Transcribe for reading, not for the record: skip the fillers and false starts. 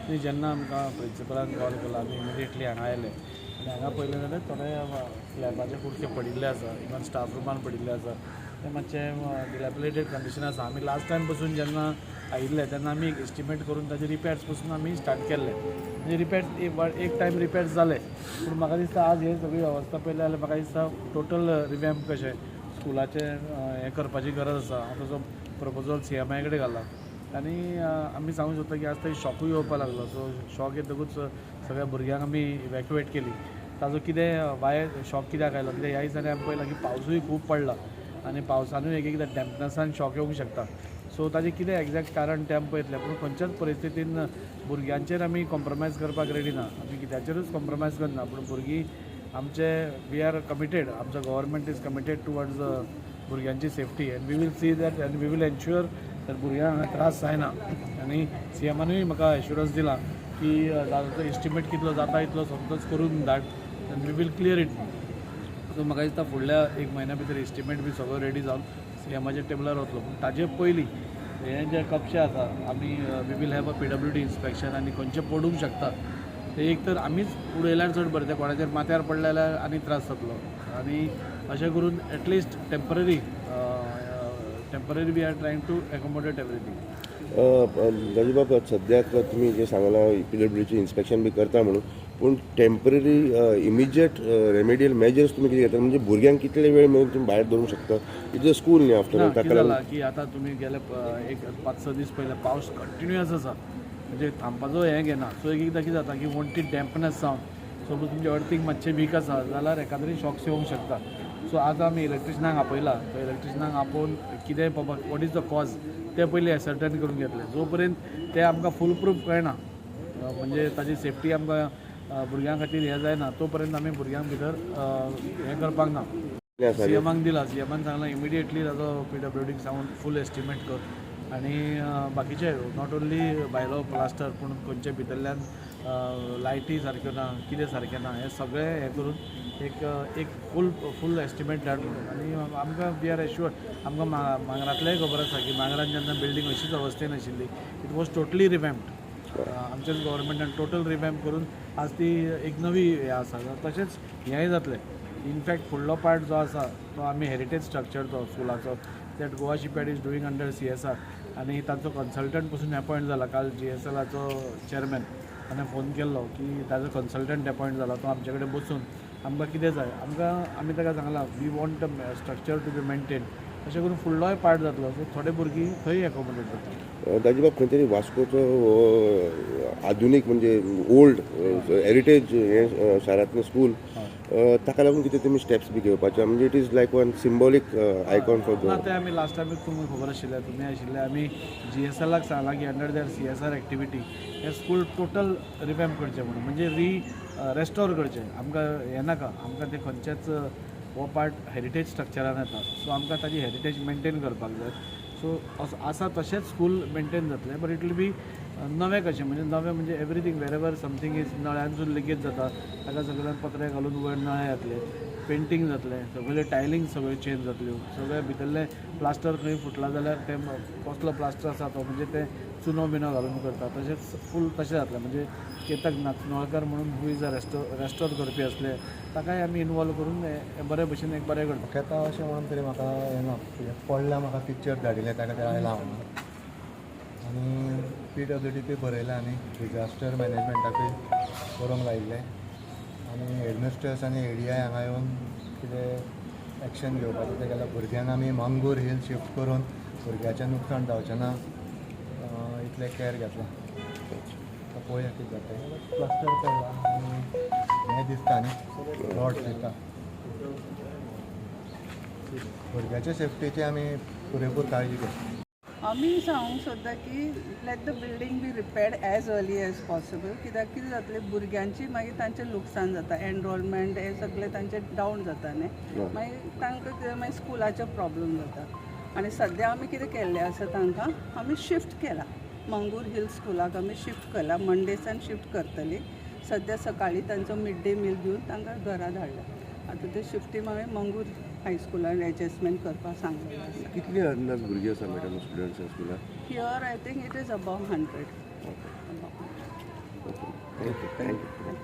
आनी जेन्ना आमकां प्रिंसिपलान कॉल केलो आमी इमिडिएटली हांगा आयले आनी हांगा पयलें जाल्यार थोडे स्लॅबाचे कुडके पडिल्ले आसा इवन स्टाफ रुमान पडिल्ले आसा ते मातशे डिलॅपिलेटेड कंडिशन आसा आमी लास्ट टायम पसून जेन्ना आयिल्ले तेन्ना आमी एक एस्टिमेट करून ताजे रिपेर्स पसून आमी स्टार्ट केल्ले म्हणजे रिपेर्स एक टायम रिपेर्स जाले पूण म्हाका दिसता आज हे सगळी अवस्था पळयली जाल्यार म्हाका दिसता टोटल रिवॅम्प कशें स्कुलाचें हें करपाची गरज आसा हांव ताजो प्रपोजल CMI कडेन घाला आनी आमी सांगूं सोदता की आज थंय शॉकूय येवपाक लागलो सो शॉक येतकूच सगळ्या भुरग्यांक आमी इवॅक्युएट केली ताजो कितें वाय शॉक कित्याक आयलो कित्याक ह्या दिसांनी आमी पळयलां की पावसूय खूब पडला आनी पावसानूय एक एकदां डॅम्पनसान शॉक येवंक शकता सो ताजें कितें एक्झॅक्ट कारण तें आमी पळयतलें पूण खंयच्याच परिस्थितीन भुरग्यांचेर आमी कॉम्प्रमायज करपाक रेडी ना आमी कित्याचेरूच कॉम्प्रमायज करना पूण भुरगीं आमचे वी आर कमिटेड आमचो गव्हर्मेंट इज कमिटेड टुवर्ड्स भुरग्यांची safety and we will see that and we will ensure that भुरग्यांक त्रास जायना आनी CMानूय म्हाका एश्युरन्स दिला की ताजो एस्टिमेट कितलो जाता इतलो सोमतोच करून धाड and we will clear it so म्हाका दिसता फुडल्या एक म्हयन्या भितर एस्टिमेट बी सगळो रेडी जावन CMाच्या टेबलार वतलो पूण ताजे पयलीं हे जे कपशे आसा आमी we will have a PWD inspection आनी खंयचे पडूंक शकता ते एक तर आमीच उडयल्यार चड बरें ते कोणाचेर माथ्यार पडले जाल्यार आनी त्रास जातलो आनी अशें करून at least temporary we are trying to accommodate everything गजबाब सद्याक तुमी जे सांगला PWDची इन्स्पेक्शन बी करता म्हणून पूण टेम्पररी इमिजिएट रेमेडियल मेजर्स तुमी कितें घेता म्हणजे भुरग्यांक कितले वेळ मेरेन तुमी भायर दवरूंक शकता इज अ स्कूल न्ही आफ्टर ऑल ताका लागून की आतां तुमी गेले एक 5-6 दीस पयले पावस कंटिन्युअस आसा म्हणजे थांबपाचो हें घेना सो एक एकदां कितें जाता की वॉन्टी डॅम्पनस जावन सपोज तुमचें अर्थींग मातशें वीक आसा जाल्यार एका तरी शॉक्स येवंक शकता सो आज आमी इलेक्ट्रिशनाक आपयला तो इलेक्ट्रिशनाक आपोवन कितें बाबा वॉट इज द कॉज ते पयलीं एसर्टन करून घेतले जो पर्यंत ते आमकां फूल प्रूफ कळना म्हणजे ताजी सेफ्टी आमकां भुरग्यां खातीर हें जायना तो पर्यंत आमी भुरग्यांक भितर हें करपाक ना CMाक दिला CMान सांगलां इमिडिएटली ताजो PWDक सांगून फूल एस्टिमेट कर आनी बाकीचे नॉट ओन्ली भायलो प्लास्टर पूण खंयचे भितरल्यान लायटी सारक्यो ना कितें सारकें ना हें सगळें हें करून एक फूल एस्टिमेट धाड म्हणून आनी आमकां वी आर एश्युअर्ड आमकां मांगरांतलेंय खबर आसा की मांगरान जेन्ना बिल्डींग अशीच अवस्थेन आशिल्ली इट वॉज टोटली रिवॅम्प्ड आमच्याच गव्हर्मेंटान टोटल रिवॅम्प करून आज ती एक नवी हें आसा तशेंच हेंय जातलें इनफॅक्ट फुडलो पार्ट जो आसा तो आमी हेरिटेज स्ट्रक्चर तो स्कुलाचो that Goa shipyard is doing under CSR आनी ताचो कन्सल्टंट पसून अपॉयंट जाला काल GSLाचो चेअरमॅन ताणें फोन केल्लो की ताजो कन्सल्टंट अपॉयंट जाला तो आमचे कडेन बसून आमकां कितें जाय आमी ताका सांगलां we want structure to be maintain अशें करून फुडलोय पार्ट जातलो सो थोडे भुरगीं थंय एकोमोडेट जाता दाजीबाब खंय तरी वास्कोचो आधुनीक म्हणजे ओल्ड हेरिटेज हें शारांतलें स्कूल ताका लागून कितें तुमी स्टेप्स बी घेवपाचे म्हणजे it is like one symbolic icon for ना ते आमी लास्ट टायम तुमकां खबर आशिल्लें तुमी आशिल्ले आमी GSLाक सांगलां की अंडर दॅर CSR एक्टिविटी हें स्कूल टोटल रिवॅम्प करचें म्हणून म्हणजे रेस्टोर करचें आमकां हें नाका आमकां ते खंयचेच हो पार्ट हेरिटेज स्ट्रक्चरान येता सो आमकां ताजी हेरिटेज मेंटेन करपाक जाय सो आसा तशेंच स्कूल मेंटेन जातलें बट इट वील बी नवें कशें म्हणजे एवरीथींग वेरेवर समथींग इज नळ्यांसून लिकेज जाता ताका सगळ्यांक पत्रे घालून वयर नळे येतले पेंटींग जातलें सगळे टायलिंग सगळ्यो चेंज जातल्यो सगळे भितरले प्लास्टर खंय फुटला जाल्यार ते कसलो प्लास्टर आसा तो म्हणजे ते चुनो बिनो घालून करता तशेंच फूल तशें जातलें म्हणजे केतक नाचनोळकर म्हणून हू इज अ रेस्टोर करपी आसले ताकाय आमी इनवॉल्व करून बरे भशेन एक बरें करता घेता अशें म्हणून तरी म्हाका येना पडल्या म्हाका पिक्चर धाडिल्लें ताका ते आयलां हांव आनी PWD बरयलें आनी डिजास्टर मॅनेजमेंटाकूय बरोवंक लायिल्लें आनी हेडमिस्ट्रेस आनी ADI हांगा येवन कितें एक्शन घेवपाचें तें केल्यार भुरग्यांक आमी मंगूर हिल शिफ्ट करून भुरग्याचें नुकसाण जावचें ना इतलें कॅर घेतलां पळोवया कितें जाता प्लास्टर केला आनी हें दिसता न्ही रॉड दिसता भुरग्याचे सेफ्टीची आमी पुरेपूर काळजी घेता आमी सांगूंक सोदता की let the building be repaired as early as possible कित्याक कितें जातलें भुरग्यांची मागीर तांचें लुकसाण जाता एनरोलमेंट हें सगळें तांचें डावन जाता न्ही मागीर तांकां मागीर स्कुलाचो प्रॉब्लम जाता आनी सद्या आमी कितें केल्लें आसा तांकां आमी शिफ्ट केला मंगूर हिल स्कुलाक आमी शिफ्ट केला मंडेसान शिफ्ट करतली सद्या सकाळीं तांचो मिड डे मील दिवन तांकां घरा धाडला आतां ते शिफ्टीन हांवें मंगूर हायस्कुलान एडजस्टमेंट करपाक सांगलेलें आसा कितली अंदाज भुरगीं आसा मॅडम स्टुडंट्स स्कुलान here I think it is above 100 thank you thank you